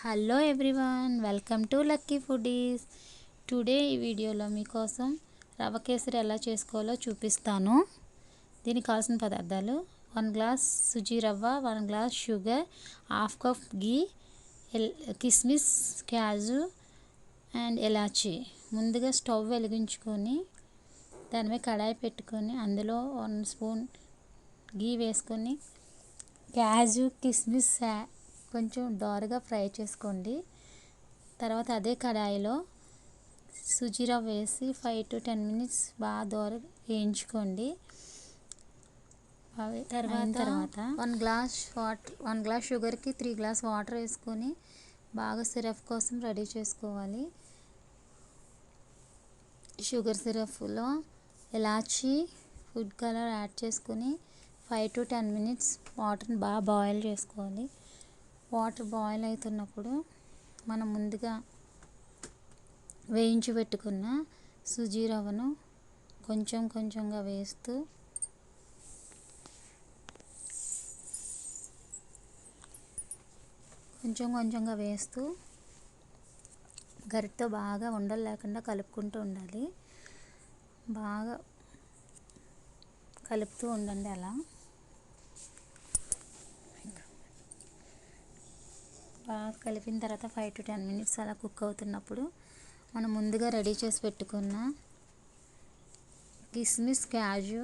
Hello everyone, welcome to lucky foodies. Today ఈ వీడియోలో మీకోసం రవ్వ కేసరి ఎలా చేసుకోవాలో చూపిస్తాను. దీనికి కావాల్సిన పదార్థాలు: 1 గ్లాస్ సుజీ రవ్వ, 1 గ్లాస్ షుగర్, హాఫ్ కప్ గీ, కిస్మిస్, క్యాజు అండ్ ఎలాచీ. ముందుగా స్టవ్ వెలిగించుకొని దాని మీద కడాయి పెట్టుకొని అందులో 1 స్పూన్ గీ వేసుకొని క్యాజు, కిస్మిస్ కొంచెం దోరగా ఫ్రై చేసుకోండి. తర్వాత అదే కడాయిలో సుజీ రవ్వ వేసి 5 to 10 minutes బాగా దోరగా వేయించుకోండి. తర్వాత 1 గ్లాస్ షుగర్కి 3 గ్లాస్ వాటర్ వేసుకొని బాగా సిరప్ కోసం రెడీ చేసుకోవాలి. షుగర్ సిరప్లో ఎలాచీ, ఫుడ్ కలర్ యాడ్ చేసుకొని 5 to 10 minutes వాటర్ని బాగా బాయిల్ చేసుకోవాలి. వాటర్ బాయిల్ అవుతున్నప్పుడు మనం ముందుగా వేయించి పెట్టుకున్న సుజీ రవ్వను కొంచెం కొంచెంగా వేస్తూ గరిటెతో బాగా ఉండలు లేకుండా కలుపుకుంటూ ఉండాలి. బాగా కలుపుతూ ఉండండి. అలా బాగా కలిపిన తర్వాత 5 to 10 minutes అలా కుక్ అవుతున్నప్పుడు మనం ముందుగా రెడీ చేసి పెట్టుకున్న కిస్మిస్, క్యాజు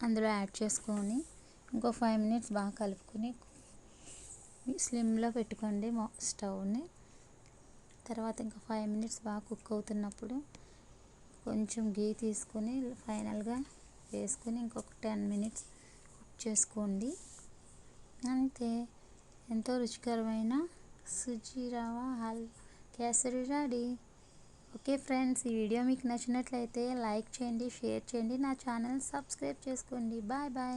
అందులో యాడ్ చేసుకొని ఇంకో 5 minutes బాగా కలుపుకొని స్లిమ్లో పెట్టుకోండి స్టవ్ని. తర్వాత ఇంకా 5 minutes బాగా కుక్ అవుతున్నప్పుడు కొంచెం గీ తీసుకొని ఫైనల్గా వేసుకొని ఇంకొక 10 minutes కుక్ చేసుకోండి. అంతే, ఎంతో రుచికరమైన suji rava kesari ready. Okay friends, ఈ వీడియో మీకు నచ్చినట్లయితే లైక్ చేయండి, షేర్ చేయండి, నా ఛానల్ సబ్స్క్రైబ్ చేసుకోండి. Bye bye.